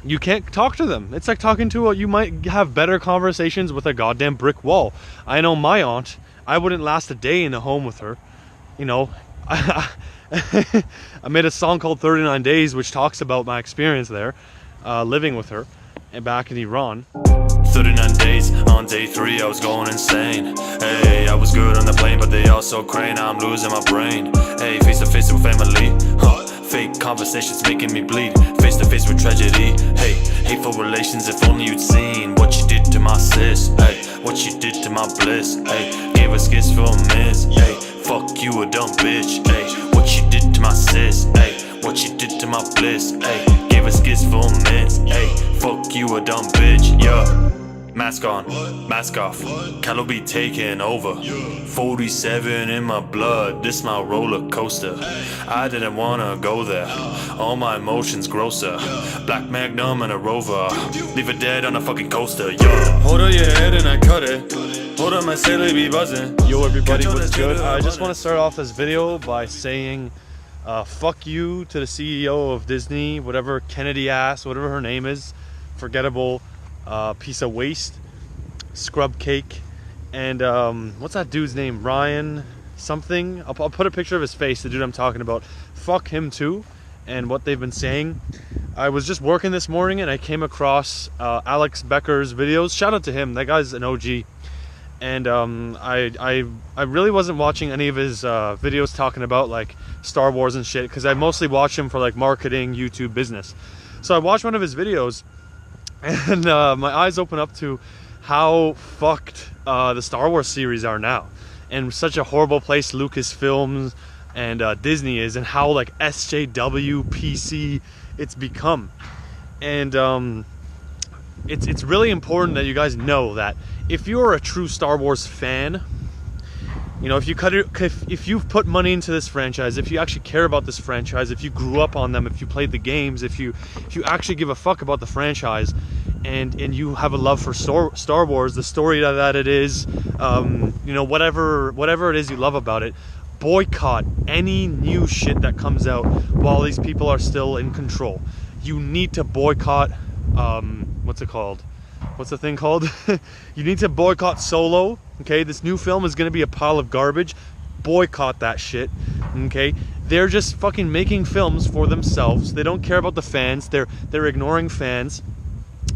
you can't talk to them. It's like talking to you might have better conversations with a goddamn brick wall. I know my aunt, I wouldn't last a day in a home with her. You know, I made a song called 39 Days, which talks about my experience there, living with her, and back in Iran. 39 days, on day 3 I was going insane. Hey, I was good on the plane, but they all so crane, now I'm losing my brain. Hey, face to face with family, fake conversations making me bleed. Face to face with tragedy, hey, hateful relations. If only you'd seen what you did to my sis, hey, what you did to my bliss, hey, gave us gifts for a miss, hey, fuck you a dumb bitch, hey, what you did to my sis, hey, what you did to my bliss, hey, gave us gifts for a miss, hey, fuck you a dumb bitch, yeah. Mask on, mask off, Calo be taking over. 47 in my blood, this my roller coaster. I didn't wanna go there, all my emotions grosser. Black Magnum and a Rover, leave it dead on a fucking coaster, yo. Hold on your head and I cut it, hold on my sailor be buzzing. Yo everybody, what's good? I just want to start off this video by saying fuck you to the CEO of Disney, whatever Kennedy ass, whatever her name is, forgettable piece of waste, scrub cake, and what's that dude's name? Ryan something. I'll put a picture of his face, the dude I'm talking about. Fuck him too, and what they've been saying. I was just working this morning and I came across Alex Becker's videos. Shout out to him, that guy's an OG. And I really wasn't watching any of his videos talking about like Star Wars and shit, because I mostly watch him for like marketing, YouTube, business. So I watched one of his videos and my eyes open up to how fucked the Star Wars series are now, and such a horrible place Lucasfilms and Disney is, and how like SJW PC it's become. And it's really important that you guys know that if you're a true Star Wars fan, you know, if you've put money into this franchise, if you actually care about this franchise, if you grew up on them, if you played the games, if you actually give a fuck about the franchise, and you have a love for Star Wars, the story that it is, you know, whatever it is you love about it, boycott any new shit that comes out while these people are still in control. You need to boycott, what's it called? What's the thing called? You need to boycott Solo. Okay, this new film is gonna be a pile of garbage. Boycott that shit. Okay, they're just fucking making films for themselves. They don't care about the fans. They're ignoring fans.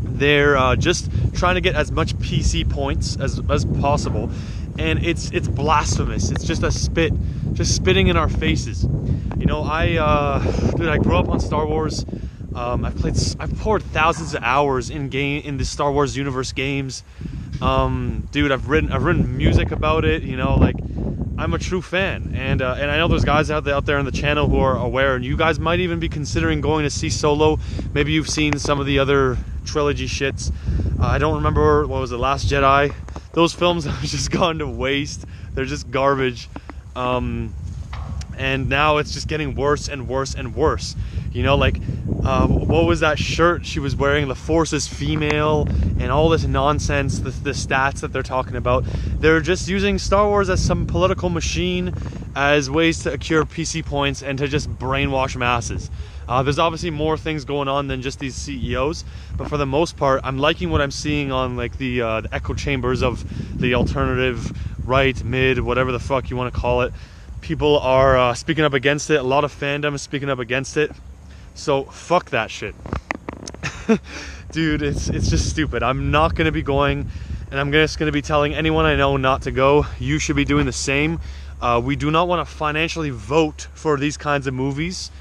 They're just trying to get as much PC points as possible, and it's blasphemous. It's just a spitting in our faces. You know, dude, I grew up on Star Wars. I've poured thousands of hours in the Star Wars universe games. Dude, I've written music about it. You know, like, I'm a true fan, and I know there's guys out there on the channel who are aware, and you guys might even be considering going to see Solo. Maybe you've seen some of the other trilogy shits. I don't remember, what was it, Last Jedi? Those films have just gone to waste. They're just garbage. And now it's just getting worse and worse and worse. You know, like, what was that shirt she was wearing? The Force is female, and all this nonsense, the stats that they're talking about. They're just using Star Wars as some political machine, as ways to accrue PC points and to just brainwash masses. There's obviously more things going on than just these CEOs, but for the most part, I'm liking what I'm seeing on like the echo chambers of the alternative right, mid, whatever the fuck you want to call it. People are speaking up against it. A lot of fandom is speaking up against it. So fuck that shit. Dude, it's just stupid. I'm not going to be going, and I'm just going to be telling anyone I know not to go. You should be doing the same. We do not want to financially vote for these kinds of movies.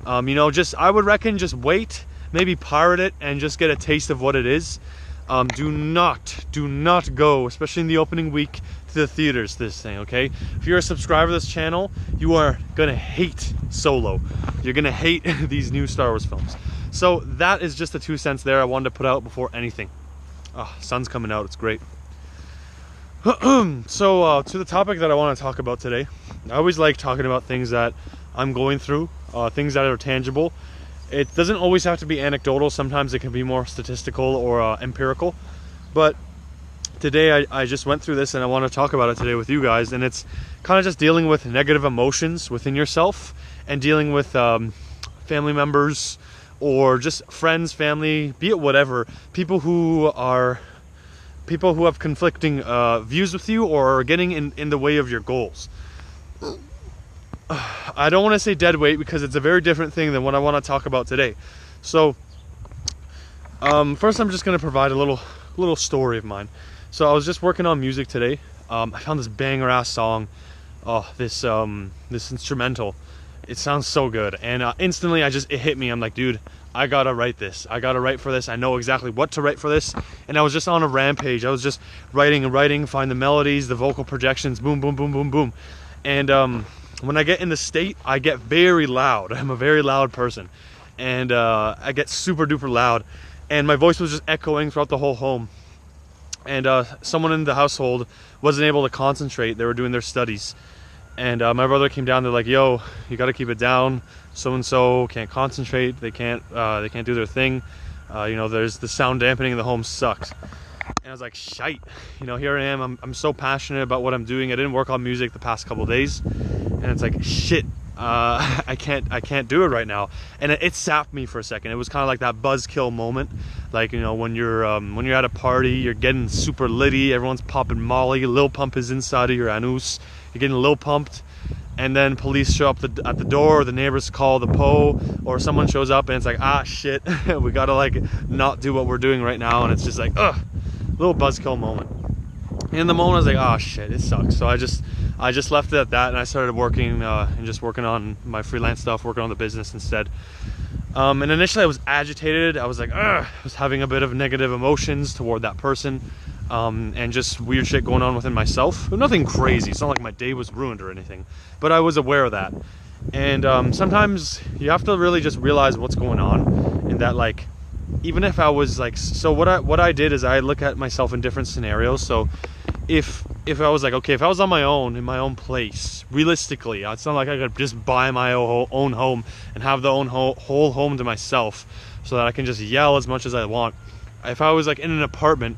You know, I would reckon just wait, maybe pirate it, and just get a taste of what it is. Do not go, especially in the opening week, to the theaters, this thing, okay? If you're a subscriber to this channel, you are gonna hate Solo. You're gonna hate these new Star Wars films. So that is just the 2 cents there I wanted to put out before anything. Oh, sun's coming out, it's great. So to the topic that I want to talk about today. I always like talking about things that I'm going through, things that are tangible. It doesn't always have to be anecdotal. Sometimes it can be more statistical or empirical. But today I just went through this and I want to talk about it today with you guys. And it's kind of just dealing with negative emotions within yourself, and dealing with family members or just friends, family, be it whatever, people who have conflicting views with you or are getting in the way of your goals. I don't want to say dead weight because it's a very different thing than what I want to talk about today. So first I'm just going to provide a little story of mine. So I was just working on music today. I found this banger ass song. Oh, this instrumental. It sounds so good, and instantly it hit me. I'm like, dude, I gotta write this. I gotta write for this. I know exactly what to write for this. And I was just on a rampage. I was just writing and writing, find the melodies, the vocal projections, boom, boom, boom, boom, boom. And when I get in the state, I get very loud. I'm a very loud person, and I get super duper loud, and my voice was just echoing throughout the whole home. And someone in the household wasn't able to concentrate. They were doing their studies. And my brother came down. They're like, "Yo, you got to keep it down. So and so can't concentrate. They can't do their thing. There's the sound dampening in the home sucks." And I was like, "Shite." Here I am. I'm so passionate about what I'm doing. I didn't work on music the past couple days, and it's like, shit. I can't do it right now. And it sapped me for a second. It was kind of like that buzzkill moment, like when you're at a party, you're getting super litty, everyone's popping Molly, Lil Pump is inside of your anus, you're getting Lil Pumped, and then police show up at the door, or the neighbors call the po, or someone shows up, and it's like, ah shit, we gotta like not do what we're doing right now, and it's just like, ugh, little buzzkill moment. In the moment I was like, oh shit, it sucks. So I just left it at that, and I started working on my freelance stuff, working on the business instead. And initially I was agitated. I was like, ugh, I was having a bit of negative emotions toward that person, and just weird shit going on within myself. Nothing crazy. It's not like my day was ruined or anything, but I was aware of that. And sometimes you have to really just realize what's going on, and that like, even if I was like, so what I did is I look at myself in different scenarios. So if I was like, okay, if I was on my own in my own place, realistically, it's not like I could just buy my own home and have the whole home to myself so that I can just yell as much as I want. If I was like in an apartment,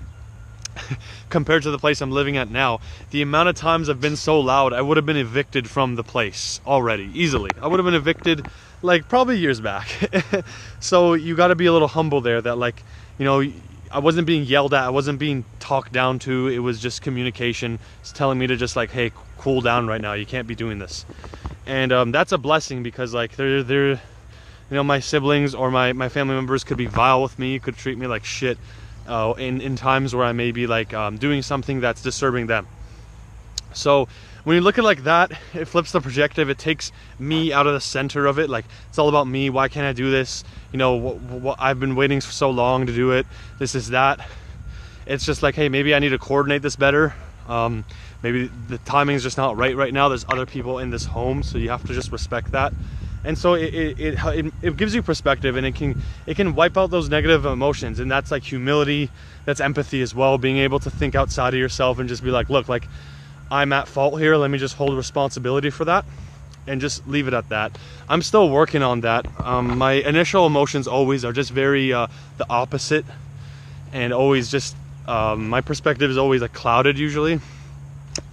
compared to the place I'm living at now, the amount of times I've been so loud, I would have been evicted from the place already, easily. I would have been evicted like probably years back. So you got to be a little humble there, that like, I wasn't being yelled at, I wasn't being talked down to. It was just communication. It's telling me to just like, hey, cool down right now, you can't be doing this. And that's a blessing, because like they're my siblings or my family members could be vile with me, could treat me like shit in times where I may be like doing something that's disturbing them. So when you look at it like that, it flips the perspective. It takes me out of the center of it. Like, it's all about me. Why can't I do this? What I've been waiting for so long to do it. This is that. It's just like, hey, maybe I need to coordinate this better. Maybe the timing is just not right now. There's other people in this home, so you have to just respect that. And so it gives you perspective, and it can wipe out those negative emotions. And that's like humility. That's empathy as well. Being able to think outside of yourself and just be like, look, like, I'm at fault here. Let me just hold responsibility for that and just leave it at that. I'm still working on that. My initial emotions always are just very the opposite, and always just my perspective is always like clouded usually,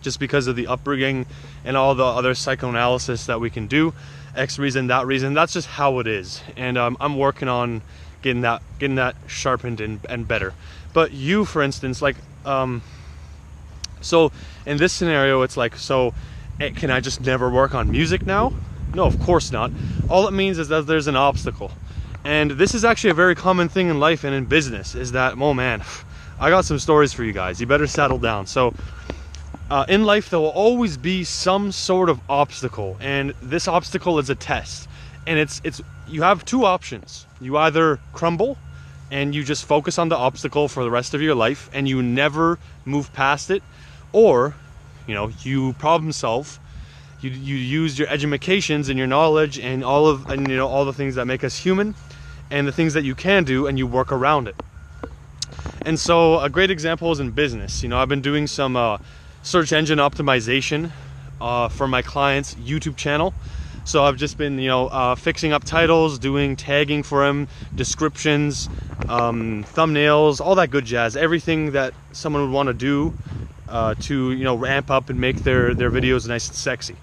just because of the upbringing and all the other psychoanalysis that we can do. X reason, that reason. That's just how it is. And I'm working on getting that sharpened and better. But you, for instance, like so in this scenario, it's like, so can I just never work on music now? No, of course not. All it means is that there's an obstacle. And this is actually a very common thing in life and in business, is that, oh man, I got some stories for you guys. You better settle down. So in life, there will always be some sort of obstacle, and this obstacle is a test. And it's you have two options. You either crumble and you just focus on the obstacle for the rest of your life and you never move past it, or you problem solve. You use your educations and your knowledge and all the things that make us human, and the things that you can do, and you work around it. And so a great example is in business. I've been doing some search engine optimization for my client's YouTube channel. So I've just been fixing up titles, doing tagging for him, descriptions, thumbnails, all that good jazz, everything that someone would want to do to ramp up and make their videos nice and sexy.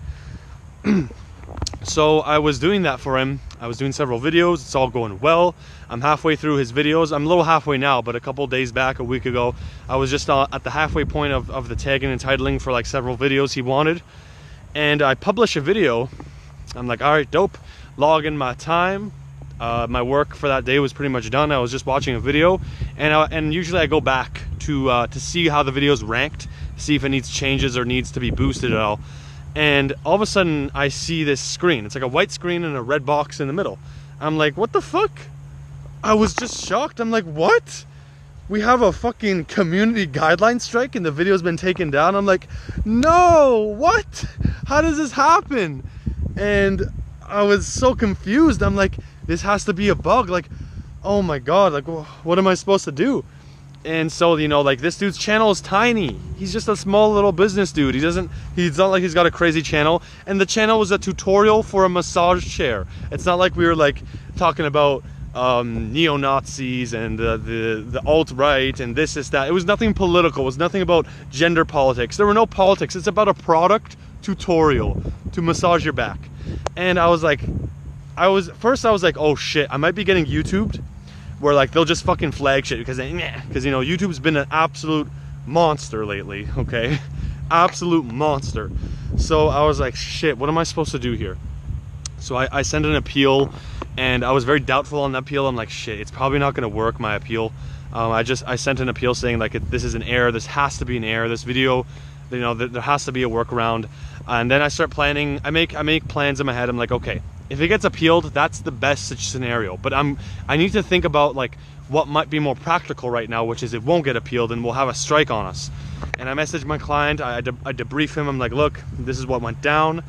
So I was doing that for him. I was doing several videos. It's all going well. I'm halfway through his videos. I'm a little halfway now, but a couple days back, a week ago, I was just at the halfway point of the tagging and titling for like several videos he wanted. And I publish a video. I'm like, all right, dope. Log in my time. My work for that day was pretty much done. I was just watching a video, and usually I go back to see how the video's ranked, see if it needs changes or needs to be boosted at all. And all of a sudden I see this screen. It's like a white screen and a red box in the middle. I'm like, what the fuck? I was just shocked. I'm like, what? We have a fucking community guideline strike and the video's been taken down. I'm like, no, what? How does this happen? And I was so confused. I'm like, this has to be a bug. Like, oh my God, like, what am I supposed to do? And so, you know, like, this dude's channel is tiny. He's just a small little business dude. He's not like he's got a crazy channel. And the channel was a tutorial for a massage chair. It's not like we were like talking about neo-Nazis and the alt-right and this is that. It was nothing political. It was nothing about gender politics. There were no politics. It's about a product tutorial to massage your back. And I was like, first I was like, oh shit, I might be getting YouTubed, where like they'll just fucking flag shit because you know, YouTube's been an absolute monster lately, okay? Absolute monster. So I was like, shit, what am I supposed to do here? So I sent an appeal, and I was very doubtful on the appeal. I'm like, shit, it's probably not gonna work, my appeal. I sent an appeal saying like, this is an error, this has to be an error, this video, you know, there has to be a workaround. And then I start planning. I make plans in my head. I'm like, okay, if it gets appealed, that's the best scenario. But I need to think about like what might be more practical right now, which is it won't get appealed and we'll have a strike on us. And I messaged my client. I debrief him. I'm like, look, this is what went down.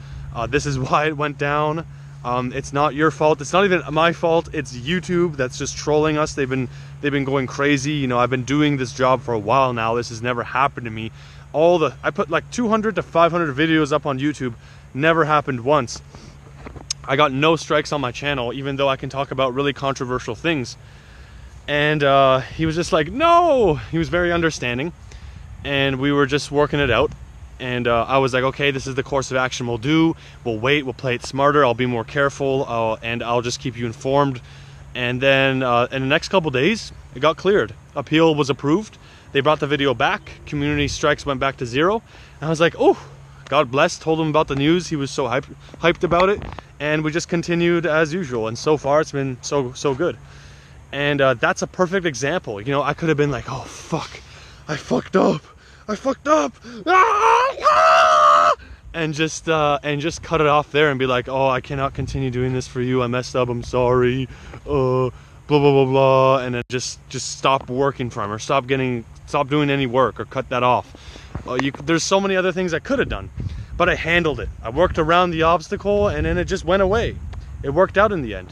This is why it went down. It's not your fault. It's not even my fault. It's YouTube that's just trolling us. They've been going crazy. You know, I've been doing this job for a while now. This has never happened to me. I put like 200 to 500 videos up on YouTube. Never happened once. I got no strikes on my channel, even though I can talk about really controversial things. And he was just like, no. He was very understanding, and we were just working it out. And I was like, okay, this is the course of action we'll do. We'll wait, we'll play it smarter, I'll be more careful, and I'll just keep you informed. And then in the next couple days, it got cleared. Appeal was approved. They brought the video back. Community strikes went back to 0. And I was like, oh, God bless. Told him about the news. He was so hyped about it. And we just continued as usual. And so far, it's been so good. And that's a perfect example. You know, I could have been like, oh, fuck. I fucked up. And just cut it off there and be like, oh, I cannot continue doing this for you. I messed up. I'm sorry. Blah, blah, blah, blah. And then just stop working for him, or stop doing any work, or cut that off. There's so many other things I could have done, but I handled it. I worked around the obstacle, and then it just went away. It worked out in the end.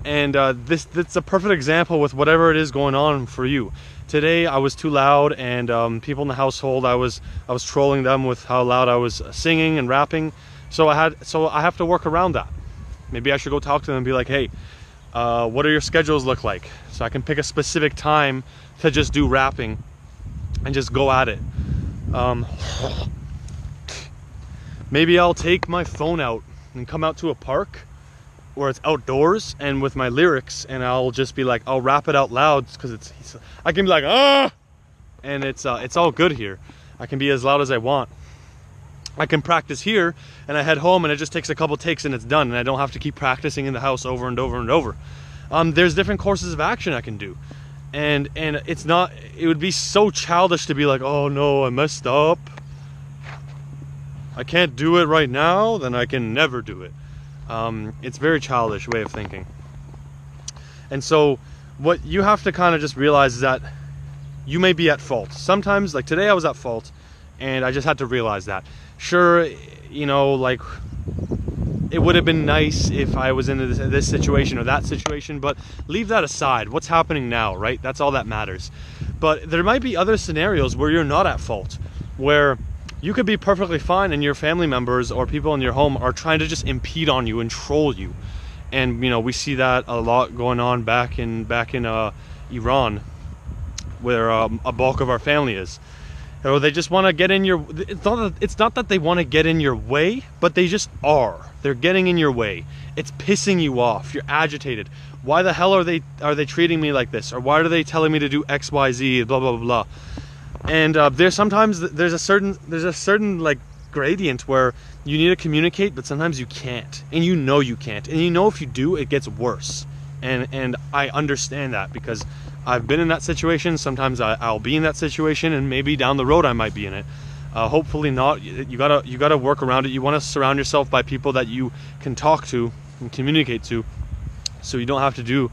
And that's a perfect example with whatever it is going on for you. Today I was too loud, and people in the household, I was trolling them with how loud I was singing and rapping. So I have to work around that. Maybe I should go talk to them and be like, hey, what do your schedules look like? So I can pick a specific time to just do rapping and just go at it. Maybe I'll take my phone out and come out to a park where it's outdoors and with my lyrics, and I'll just be like, I'll rap it out loud, because I can be like, ah, and it's all good here. I can be as loud as I want. I can practice here, and I head home, and it just takes a couple takes and it's done, and I don't have to keep practicing in the house over and over and over. There's different courses of action I can do, and it would be so childish to be like, oh no, I messed up, I can't do it right now, then I can never do it. It's a very childish way of thinking. And so what you have to kind of just realize is that you may be at fault. Sometimes, like today, I was at fault, and I just had to realize that. Sure, you know, like, it would have been nice if I was in this situation or that situation, but leave that aside. What's happening now, right? That's all that matters. But there might be other scenarios where you're not at fault, where you could be perfectly fine and your family members or people in your home are trying to just impede on you and troll you. And, you know, we see that a lot going on back in Iran, where a bulk of our family is. Or they just want to get in your... It's not that they want to get in your way, but they just are. They're getting in your way. It's pissing you off. You're agitated. Why the hell are they treating me like this? Or why are they telling me to do X, Y, Z, blah, blah, blah. And there's a certain like gradient where you need to communicate, but sometimes you can't. And you know you can't. And you know if you do, it gets worse. And I understand that because I've been in that situation. Sometimes I'll be in that situation, and maybe down the road I might be in it. Hopefully not. You gotta work around it. You want to surround yourself by people that you can talk to and communicate to, so you don't have to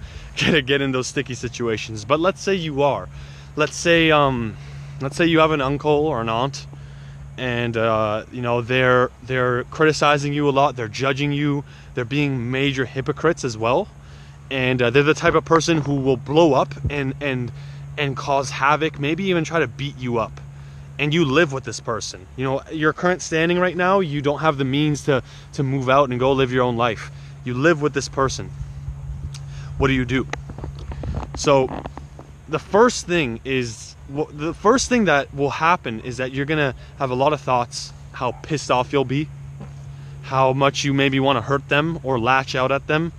get in those sticky situations. But let's say you are. Let's say you have an uncle or an aunt, and you know, they're criticizing you a lot. They're judging you. They're being major hypocrites as well. And they're the type of person who will blow up and cause havoc, maybe even try to beat you up. And you live with this person. You know, your current standing right now, you don't have the means to move out and go live your own life. You live with this person. What do? So the first thing that will happen is that you're gonna have a lot of thoughts, how pissed off you'll be, how much you maybe want to hurt them or lash out at them.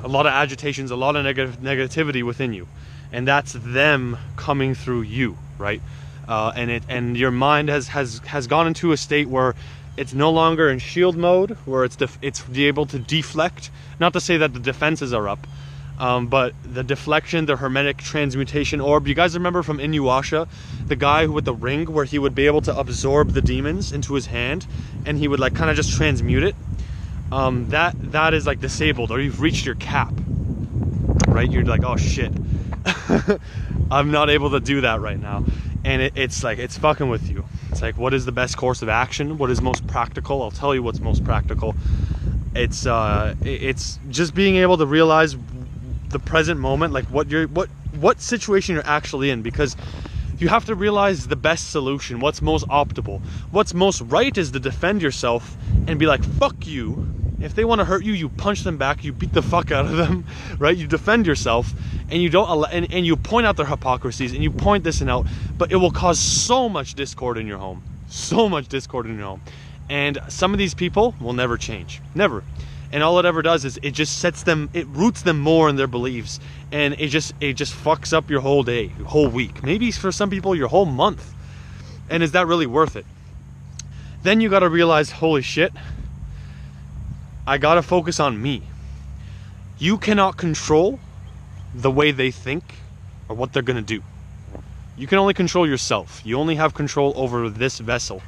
A lot of agitations, a lot of negativity within you, and that's them coming through you, right? And your mind has gone into a state where it's no longer in shield mode, where it's able to deflect. Not to say that the defenses are up, but the deflection, the hermetic transmutation orb. You guys remember from Inuyasha, the guy with the ring, where he would be able to absorb the demons into his hand, and he would like kind of just transmute it. That is like disabled, or you've reached your cap, right? You're like, oh shit, I'm not able to do that right now. And it's like, it's fucking with you. It's like, what is the best course of action? What is most practical? I'll tell you what's most practical. It's just being able to realize the present moment, like what situation you're actually in, because you have to realize the best solution, what's most optimal. What's most right is to defend yourself and be like, fuck you. If they want to hurt you, you punch them back, you beat the fuck out of them, right? You defend yourself, and you don't and you point out their hypocrisies, and you point this and out, but it will cause so much discord in your home. So much discord in your home. And some of these people will never change. Never. And all it ever does is it just it roots them more in their beliefs, and it just fucks up your whole day, your whole week, maybe for some people your whole month. And is that really worth it? Then you got to realize, holy shit, I got to focus on me. You cannot control the way they think or what they're going to do. You can only control yourself. You only have control over this vessel.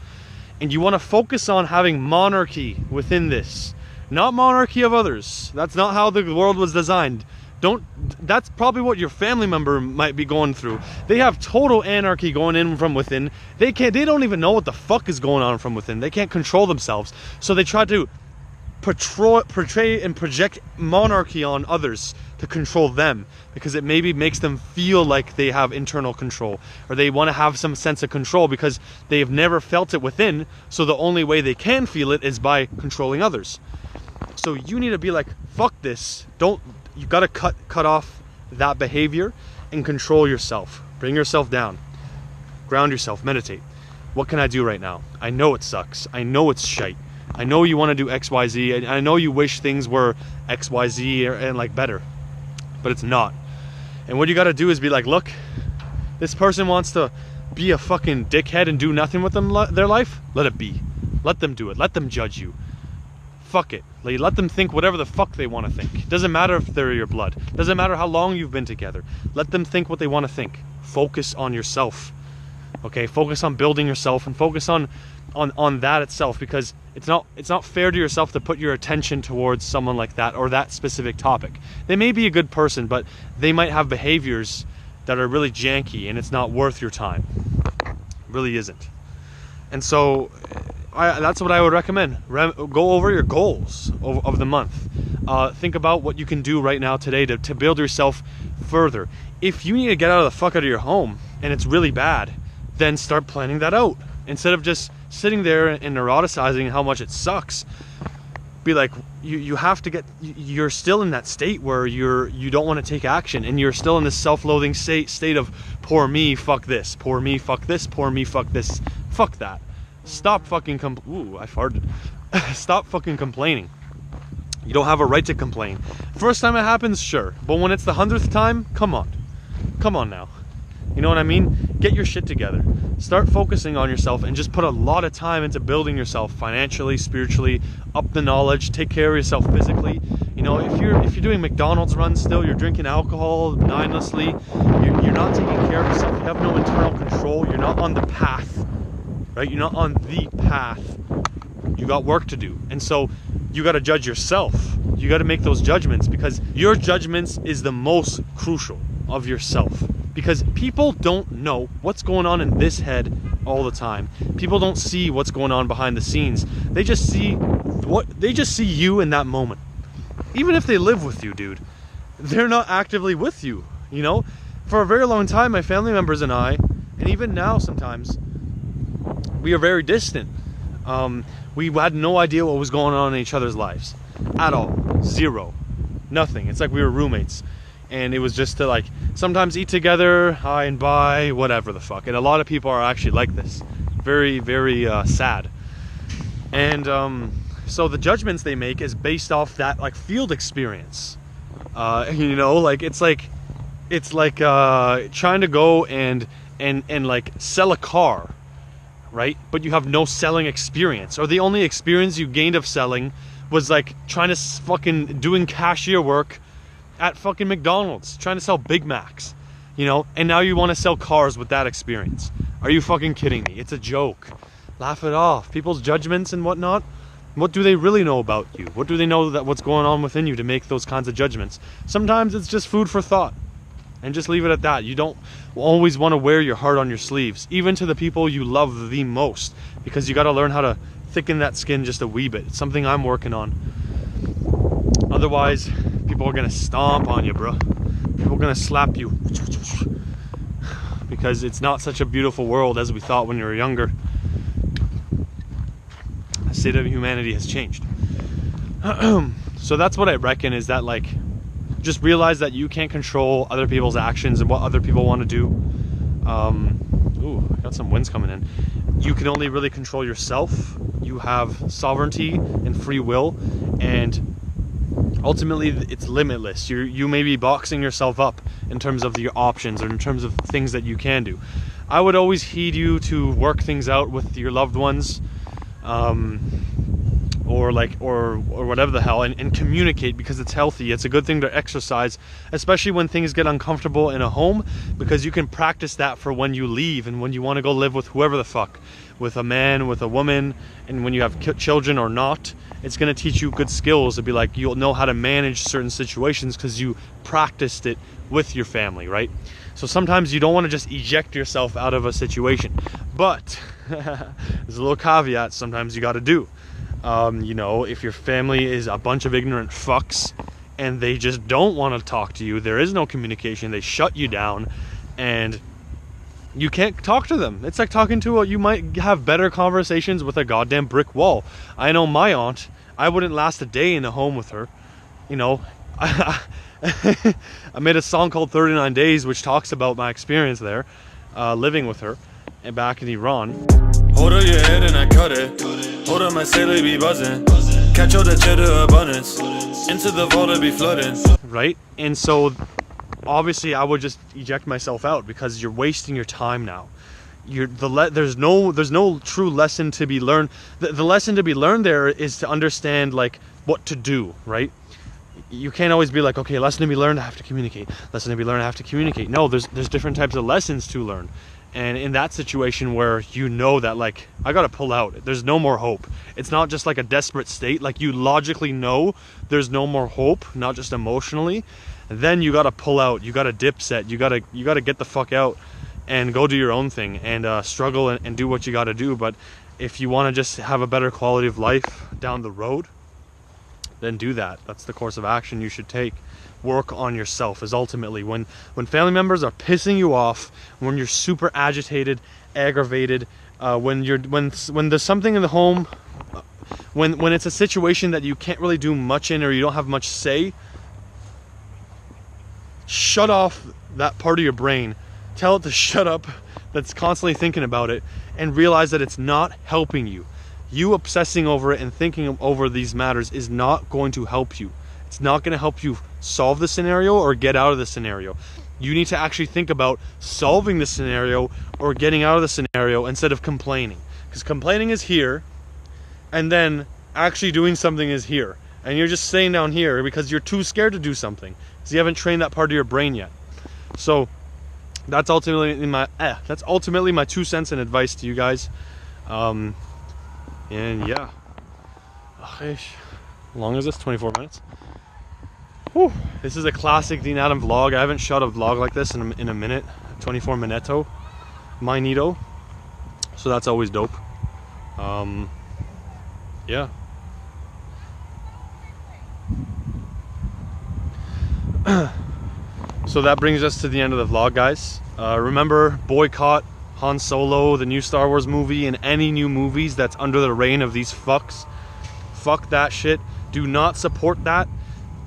And you want to focus on having monarchy within this. Not monarchy of others. That's not how the world was designed. That's probably what your family member might be going through. They have total anarchy going in from within. They don't even know what the fuck is going on from within. They can't control themselves. So they try to portray and project monarchy on others to control them, because it maybe makes them feel like they have internal control, or they want to have some sense of control because they have never felt it within. So the only way they can feel it is by controlling others. So you need to be like, fuck this. You gotta cut off that behavior and control yourself. Bring yourself down. Ground yourself. Meditate. What can I do right now? I know it sucks. I know it's shite. I know you want to do X, Y, Z. I know you wish things were X, Y, Z and like better, but it's not. And what you gotta do is be like, look, this person wants to be a fucking dickhead and do nothing with their life. Let it be. Let them do it. Let them judge you. Fuck it. Let them think whatever the fuck they want to think. Doesn't matter if they're your blood. Doesn't matter how long you've been together. Let them think what they want to think. Focus on yourself. Okay? Focus on building yourself, and focus on that itself, because it's not fair to yourself to put your attention towards someone like that or that specific topic. They may be a good person, but they might have behaviors that are really janky, and it's not worth your time. It really isn't. And so that's what I would recommend. Go over your goals of the month. Think about what you can do right now today to build yourself further. If you need to get out of the fuck out of your home and it's really bad, then start planning that out. Instead of just sitting there and neuroticizing how much it sucks, be like, you have to you're still in that state where you don't want to take action, and you're still in this self-loathing state of poor me, fuck this, poor me, fuck this, poor me, fuck this. Fuck that. Stop fucking Stop fucking complaining. You don't have a right to complain. First time it happens, sure. But when it's the 100th time, come on. Come on now. You know what I mean? Get your shit together. Start focusing on yourself and just put a lot of time into building yourself financially, spiritually, up the knowledge, take care of yourself physically. You know, if you're doing McDonald's runs still, you're drinking alcohol mindlessly, you're not taking care of yourself, you have no internal control, you're not on the path, right? You're not on the path. You got work to do. And so you got to judge yourself. You got to make those judgments, because your judgments is the most crucial of yourself. Because people don't know what's going on in this head all the time. People don't see what's going on behind the scenes. They just see you in that moment. Even if they live with you, dude, they're not actively with you, you know? For a very long time, my family members and I, and even now sometimes, we are very distant. We had no idea what was going on in each other's lives at all. Zero. Nothing. It's like we were roommates. And it was just to, like, sometimes eat together, hi and bye, whatever the fuck. And a lot of people are actually like this. Very, very sad. And so the judgments they make is based off that, like, field experience. You know, like, it's like trying to go and like sell a car, right? But you have no selling experience, or the only experience you gained of selling was like trying to fucking doing cashier work at fucking McDonald's, trying to sell Big Macs, you know? And now you want to sell cars with that experience. Are you fucking kidding me? It's a joke. Laugh it off. People's judgments and whatnot, what do they really know about you? What do they know that what's going on within you to make those kinds of judgments? Sometimes it's just food for thought. And just leave it at that. You don't always want to wear your heart on your sleeves, even to the people you love the most, because you got to learn how to thicken that skin just a wee bit. It's something I'm working on. Otherwise, people are going to stomp on you, bro. People are going to slap you. Because it's not such a beautiful world as we thought when you were younger. The state of humanity has changed. So that's what I reckon, is that, like, just realize that you can't control other people's actions and what other people want to do. Ooh, I got some winds coming in. You can only really control yourself. You have sovereignty and free will, and ultimately it's limitless. You may be boxing yourself up in terms of your options, or in terms of things that you can do. I would always heed you to work things out with your loved ones, or whatever the hell, and communicate, because it's healthy. It's a good thing to exercise, especially when things get uncomfortable in a home, because you can practice that for when you leave and when you want to go live with whoever the fuck, with a man, with a woman, and when you have children or not. It's going to teach you good skills to be like, you'll know how to manage certain situations because you practiced it with your family, right? So sometimes you don't want to just eject yourself out of a situation, but there's a little caveat sometimes you got to do. You know, if your family is a bunch of ignorant fucks and they just don't want to talk to you, there is no communication, they shut you down, and you can't talk to them. It's like talking to you might have better conversations with a goddamn brick wall. I know my aunt, I wouldn't last a day in a home with her. You know, I made a song called 39 Days, which talks about my experience there, living with her, and back in Iran. Hold up your head and I cut it. Hold up my sailor be buzzing. Catch all the cheddar abundance. Into the vault I be flooding. Right? And so obviously I would just eject myself out, because you're wasting your time now. There's no true lesson to be learned. The lesson to be learned there is to understand, like, what to do, right? You can't always be like, okay, lesson to be learned, I have to communicate. Lesson to be learned, I have to communicate. No, there's different types of lessons to learn. And in that situation where you know that, like, I gotta pull out, there's no more hope. It's not just like a desperate state, like you logically know there's no more hope, not just emotionally. Then you gotta pull out, you gotta dip set, you gotta get the fuck out and go do your own thing, and struggle and do what you gotta do. But if you wanna just have a better quality of life down the road, then do that. That's the course of action you should take. Work on yourself is ultimately when family members are pissing you off, when you're super agitated, aggravated, when there's something in the home, when it's a situation that you can't really do much in, or you don't have much say, shut off that part of your brain. Tell it to shut up, that's constantly thinking about it, and realize that it's not helping you. You obsessing over it and thinking over these matters is not going to help you. It's not going to help you solve the scenario or get out of the scenario. You need to actually think about solving the scenario or getting out of the scenario instead of complaining. Because complaining is here, and then actually doing something is here. And you're just staying down here because you're too scared to do something. Because you haven't trained that part of your brain yet. So that's ultimately my 2 cents and advice to you guys. And yeah. How long is this? 24 minutes? Whew. This is a classic the Nadem vlog. I haven't shot a vlog like this in a minute. 24 minuto. Minito. So that's always dope. Yeah. So that brings us to the end of the vlog, guys. Remember, boycott Han Solo, the new Star Wars movie, and any new movies that's under the reign of these fucks. Fuck that shit. Do not support that.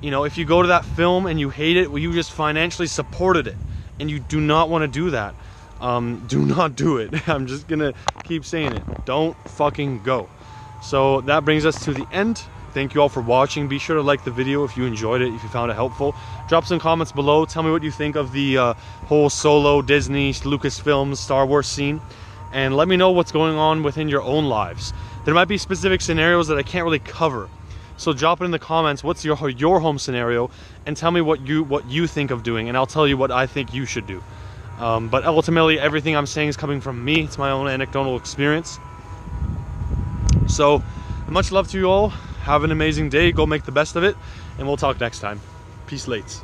You know, if you go to that film and you hate it, well, you just financially supported it. And you do not want to do that. Do not do it. I'm just gonna keep saying it. Don't fucking go. So that brings us to the end. Thank you all for watching. Be sure to like the video if you enjoyed it, if you found it helpful. Drop some comments below. Tell me what you think of the whole Solo, Disney, Lucasfilms, Star Wars scene. And let me know what's going on within your own lives. There might be specific scenarios that I can't really cover. So drop it in the comments. What's your home scenario? And tell me what you think of doing. And I'll tell you what I think you should do. But ultimately, everything I'm saying is coming from me. It's my own anecdotal experience. So much love to you all. Have an amazing day. Go make the best of it. And we'll talk next time. Peace lates.